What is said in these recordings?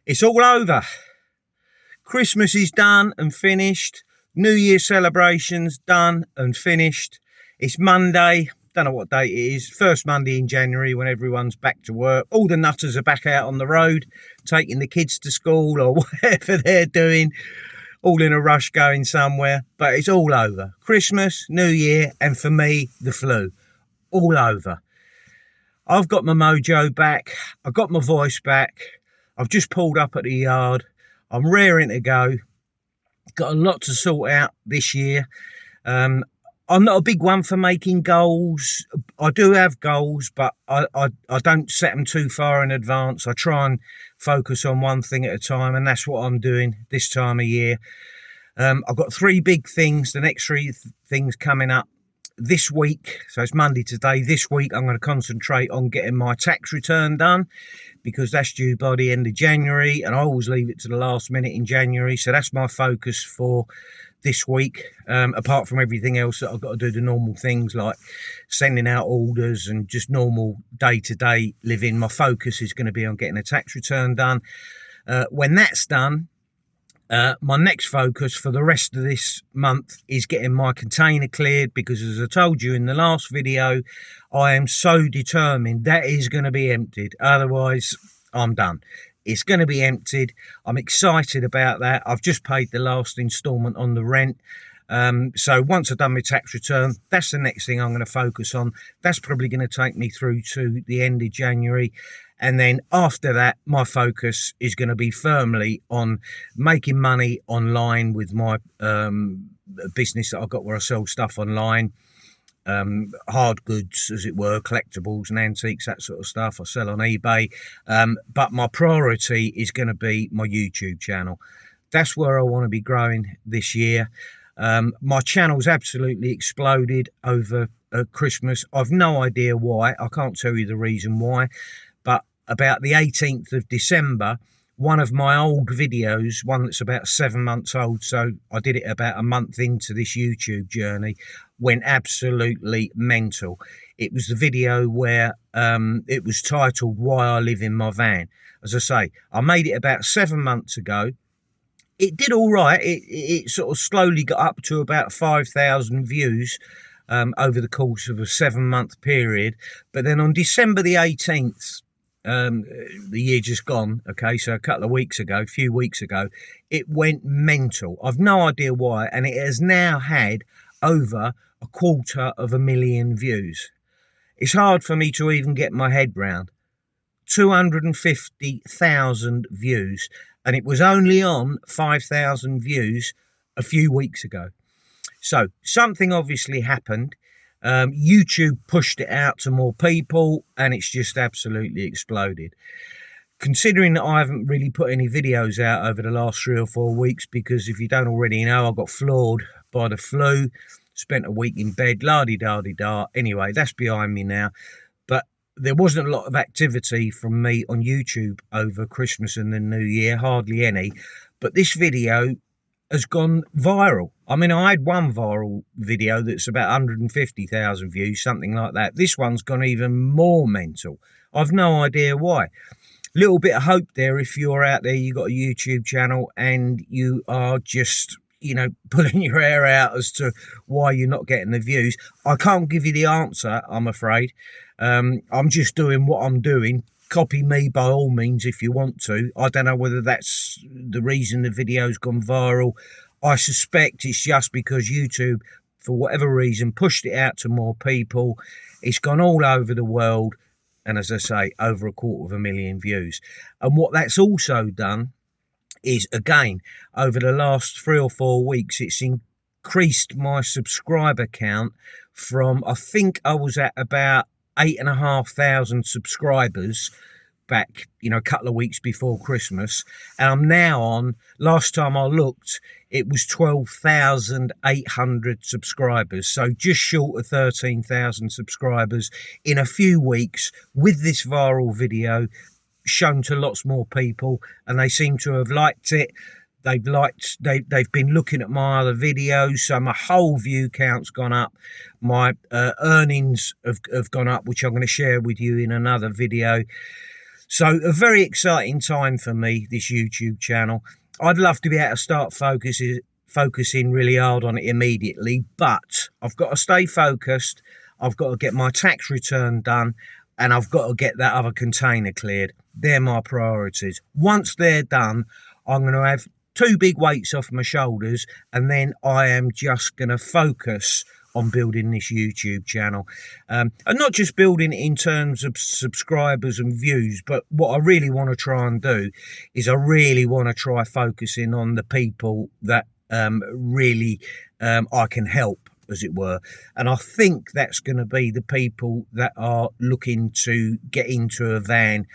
It's all over. Christmas is done and finished. New Year celebrations done and finished. It's Monday. Don't know what date it is. First Monday in January when everyone's back to work. All the nutters are back out on the road, taking the kids to school or whatever they're doing. All in a rush going somewhere. But it's all over. Christmas, New Year, and for me, the flu. All over. I've got my mojo back. I've got my voice back. I've just pulled up at the yard. I'm raring to go. Got a lot to sort out this year. I'm not a big one for making goals. I do have goals, but I don't set them too far in advance. I try and focus on one thing at a time, and that's what I'm doing this time of year. I've got three big things, the next three things coming up this week. So it's Monday today. This week I'm going to concentrate on getting my tax return done, because that's due by the end of January, and I always leave it to the last minute in January. So that's my focus for this week, apart from everything else that I've got to do, the normal things like sending out orders and just normal day-to-day living. My focus is going to be on getting a tax return done. When that's done, my next focus for the rest of this month is getting my container cleared, because as I told you in the last video, I am so determined that is going to be emptied. Otherwise, I'm done. It's going to be emptied. I'm excited about that. I've just paid the last instalment on the rent. So once I've done my tax return, that's the next thing I'm going to focus on. That's probably going to take me through to the end of January. And then after that, my focus is going to be firmly on making money online with my business that I've got, where I sell stuff online. Hard goods, as it were, collectibles and antiques, that sort of stuff. I sell on eBay. But my priority is going to be my YouTube channel. That's where I want to be growing this year. My channel's absolutely exploded over Christmas. I've no idea why. I can't tell you the reason why. But about the 18th of December, one of my old videos, one that's about 7 months old, so I did it about a month into this YouTube journey, went absolutely mental. It was the video where it was titled Why I Live in My Van. As I say, I made it about 7 months ago. It did all right. It sort of slowly got up to about 5,000 views over the course of a 7-month period. But then on December the 18th, the year just gone, okay, so a few weeks ago, it went mental. I've no idea why, and it has now had over 250,000 views. It's hard for me to even get my head round. 250,000 views, and it was only on 5,000 views a few weeks ago. So something obviously happened. YouTube pushed it out to more people, and it's just absolutely exploded. Considering that I haven't really put any videos out over the last 3 or 4 weeks, because if you don't already know, I got floored by the flu, spent a week in bed, la-di-da-di-da. Anyway, that's behind me now. But there wasn't a lot of activity from me on YouTube over Christmas and the New Year, hardly any. But this video has gone viral. I mean, I had one viral video that's about 150,000 views, something like that. This one's gone even more mental. I've no idea why. Little bit of hope there if you're out there, you've got a YouTube channel and you are just, you know, pulling your hair out as to why you're not getting the views. I can't give you the answer, I'm afraid. I'm just doing what I'm doing. Copy me by all means if you want to. I don't know whether that's the reason the video's gone viral. I suspect it's just because YouTube, for whatever reason, pushed it out to more people. It's gone all over the world, and as I say, over 250,000 views. And what that's also done is, again, over the last 3 or 4 weeks, it's increased my subscriber count from, I think I was at about 8,500 subscribers back, you know, a couple of weeks before Christmas, and I'm now on, last time I looked, it was 12,800 subscribers, so just short of 13,000 subscribers in a few weeks, with this viral video shown to lots more people, and they seem to have liked it. They've been looking at my other videos, so my whole view count's gone up. My earnings have gone up, which I'm going to share with you in another video. So a very exciting time for me, this YouTube channel. I'd love to be able to start focusing really hard on it immediately, but I've got to stay focused. I've got to get my tax return done, and I've got to get that other container cleared. They're my priorities. Once they're done, I'm going to have two big weights off my shoulders, and then I am just going to focus on building this YouTube channel, and not just building it in terms of subscribers and views, but what I really want to try and do is I really want to try focusing on the people that really I can help, as it were. And I think that's going to be the people that are looking to get into a van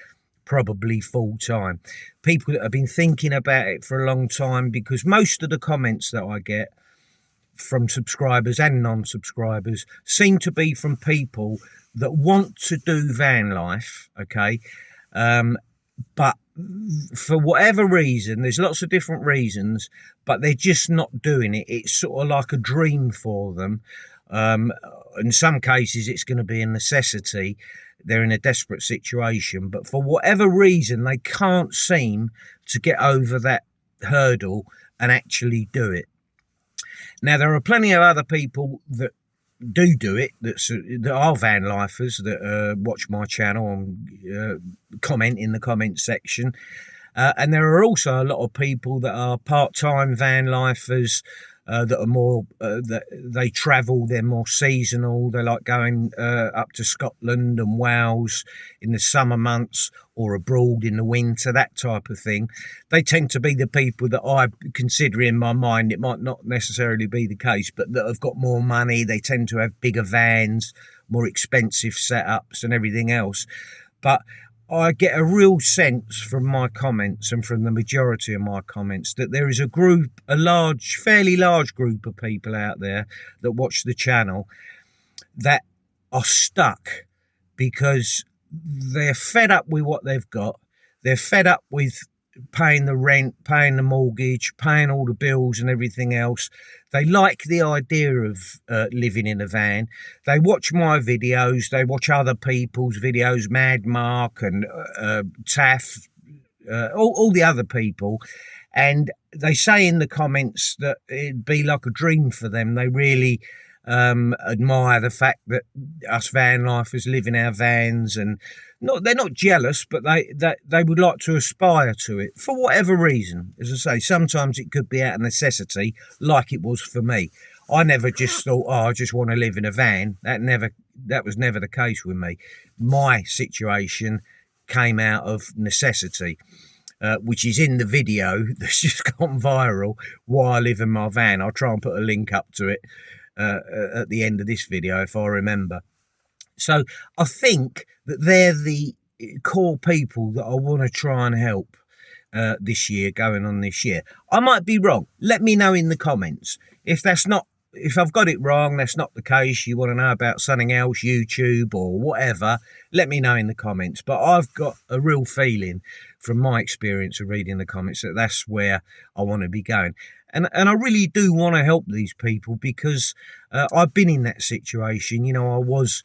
probably full time, people that have been thinking about it for a long time, because most of the comments that I get from subscribers and non-subscribers seem to be from people that want to do van life, okay, but for whatever reason, there's lots of different reasons, but they're just not doing it. It's sort of like a dream for them. In some cases it's going to be a necessity. They're in a desperate situation, but for whatever reason they can't seem to get over that hurdle and actually do it. Now, there are plenty of other people that do it, that are van lifers, that watch my channel and comment in the comment section. And there are also a lot of people that are part-time van lifers, that are more, that they travel, they're more seasonal. They like going up to Scotland and Wales in the summer months, or abroad in the winter, that type of thing. They tend to be the people that I consider, in my mind, it might not necessarily be the case, but that have got more money. They tend to have bigger vans, more expensive setups and everything else. But I get a real sense from my comments, and from the majority of my comments, that there is a group, fairly large group of people out there that watch the channel that are stuck because they're fed up with what they've got. They're fed up with paying the rent, paying the mortgage, paying all the bills and everything else. They like the idea of living in a van. They watch my videos, they watch other people's videos, Mad Mark and Taff, all the other people, and they say in the comments that it'd be like a dream for them. They really admire the fact that us van lifers live in our vans, and they're not jealous, but they would like to aspire to it for whatever reason. As I say, sometimes it could be out of necessity, like it was for me. I never just thought, I just want to live in a van. That was never the case with me. My situation came out of necessity, which is in the video that's just gone viral, why I live in my van. I'll try and put a link up to it at the end of this video if I remember. So I think that they're the core people that I want to try and help this year, going on this year. I might be wrong. Let me know in the comments. If I've got it wrong, that's not the case, you want to know about something else, YouTube or whatever, let me know in the comments. But I've got a real feeling from my experience of reading the comments that that's where I want to be going. And I really do want to help these people, because I've been in that situation. You know, I was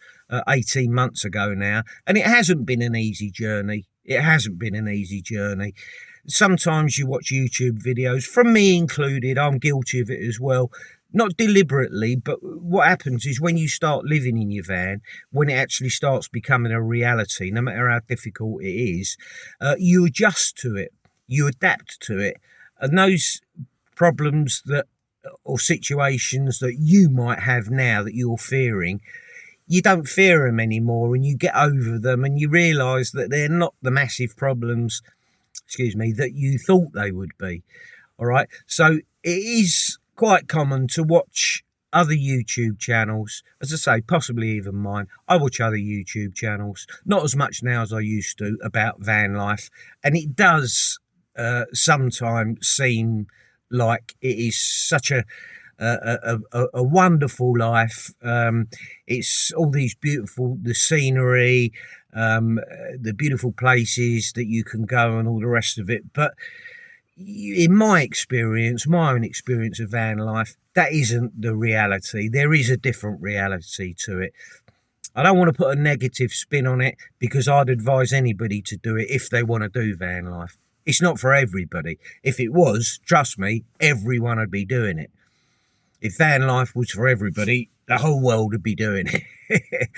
18 months ago now, and it hasn't been an easy journey. It hasn't been an easy journey. Sometimes you watch YouTube videos, from me included, I'm guilty of it as well. Not deliberately, but what happens is when you start living in your van, when it actually starts becoming a reality, no matter how difficult it is, you adjust to it, you adapt to it. And those problems or situations that you might have now that you're fearing, you don't fear them anymore, and you get over them, and you realise that they're not the massive problems, that you thought they would be. All right, so it is quite common to watch other YouTube channels, as I say, possibly even mine. I watch other YouTube channels, not as much now as I used to, about van life, and it does sometimes seem like it is such a wonderful life. It's all these the scenery, the beautiful places that you can go and all the rest of it. But in my own experience of van life, that isn't the reality. There is a different reality to it. I don't want to put a negative spin on it, because I'd advise anybody to do it if they want to do van life. It's not for everybody. If it was, trust me, everyone would be doing it. If van life was for everybody, the whole world would be doing it.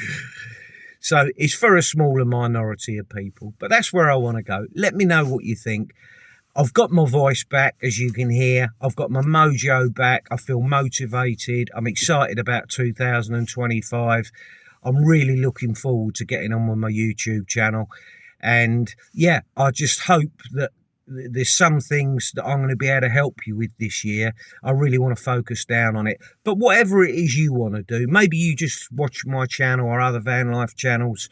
So it's for a smaller minority of people, but that's where I want to go. Let me know what you think. I've got my voice back, as you can hear. I've got my mojo back. I feel motivated. I'm excited about 2025. I'm really looking forward to getting on with my YouTube channel. And yeah, I just hope that there's some things that I'm going to be able to help you with this year. I really want to focus down on it. But whatever it is you want to do, maybe you just watch my channel or other van life channels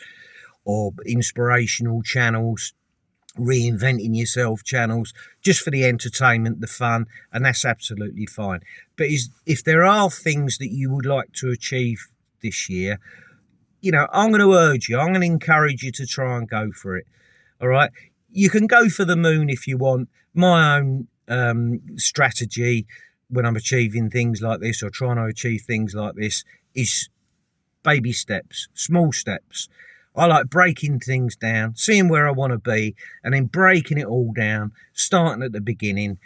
or inspirational channels, reinventing yourself channels, just for the entertainment, the fun, and that's absolutely fine. But if there are things that you would like to achieve this year, you know, I'm going to urge you, I'm going to encourage you to try and go for it. All right. You can go for the moon if you want. My own strategy when I'm achieving things like this, or trying to achieve things like this, is baby steps, small steps. I like breaking things down, seeing where I want to be, and then breaking it all down, starting at the beginning,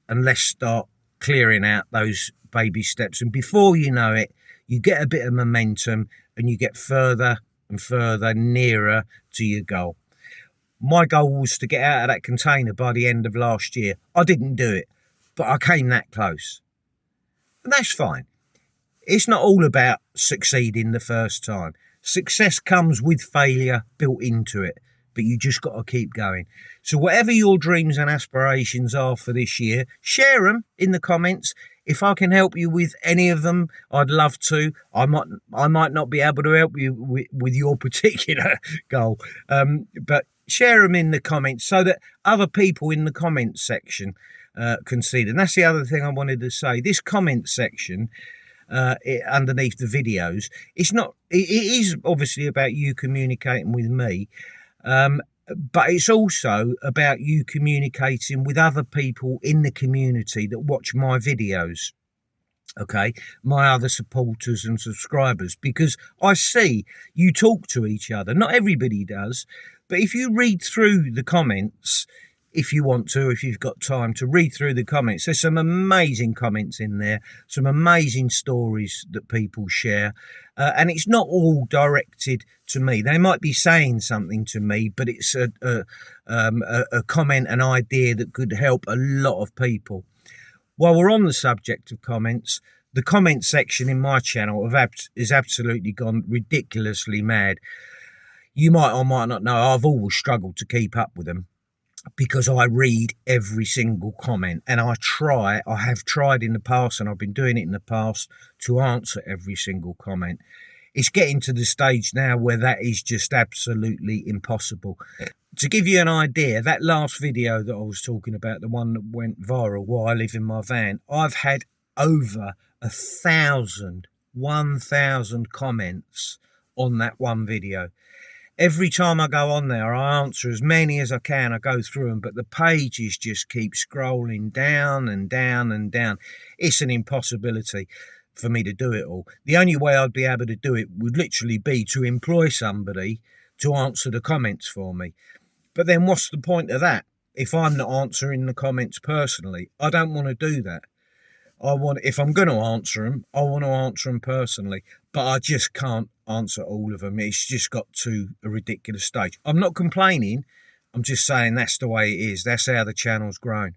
and let's start clearing out those baby steps. And before you know it, you get a bit of momentum and you get further and further nearer to your goal. My goal was to get out of that container by the end of last year. I didn't do it, but I came that close. And that's fine. It's not all about succeeding the first time. Success comes with failure built into it, but you just got to keep going. So whatever your dreams and aspirations are for this year, share them in the comments. If I can help you with any of them, I'd love to. I might not be able to help you with your particular goal, but share them in the comments so that other people in the comments section can see them. And that's the other thing I wanted to say. This comment section underneath the videos, it is obviously about you communicating with me, but it's also about you communicating with other people in the community that watch my videos. Okay, my other supporters and subscribers, because I see you talk to each other. Not everybody does, but if you read through the comments, if you want to, if you've got time to read through the comments, there's some amazing comments in there, some amazing stories that people share, and it's not all directed to me. They might be saying something to me, but it's a comment, an idea that could help a lot of people. While we're on the subject of comments, the comment section in my channel is absolutely gone ridiculously mad. You might or might not know, I've always struggled to keep up with them, because I read every single comment, and I have tried in the past, and I've been doing it in the past, to answer every single comment. It's getting to the stage now where that is just absolutely impossible. To give you an idea, that last video that I was talking about, the one that went viral while I live in my van, I've had over 1,000 comments on that one video. Every time I go on there, I answer as many as I can. I go through them, but the pages just keep scrolling down and down and down. It's an impossibility for me to do it all. The only way I'd be able to do it would literally be to employ somebody to answer the comments for me. But then what's the point of that if I'm not answering the comments personally? I don't want to do that. If I'm going to answer them, I want to answer them personally, but I just can't answer all of them. It's just got to a ridiculous stage. I'm not complaining. I'm just saying that's the way it is. That's how the channel's grown.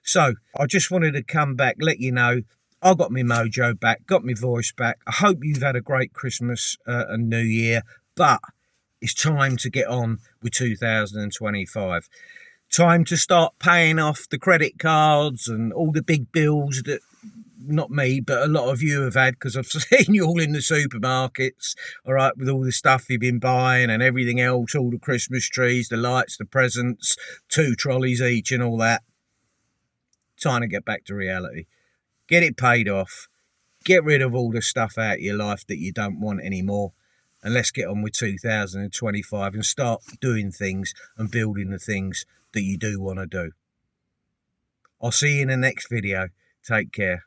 So I just wanted to come back, let you know, I got my mojo back, got my voice back. I hope you've had a great Christmas and New Year, but it's time to get on with 2025. Time to start paying off the credit cards and all the big bills that, not me, but a lot of you have had, because I've seen you all in the supermarkets, all right, with all the stuff you've been buying and everything else, all the Christmas trees, the lights, the presents, 2 trolleys each and all that. Time to get back to reality. Get it paid off. Get rid of all the stuff out of your life that you don't want anymore. And let's get on with 2025 and start doing things and building the things that you do want to do. I'll see you in the next video. Take care.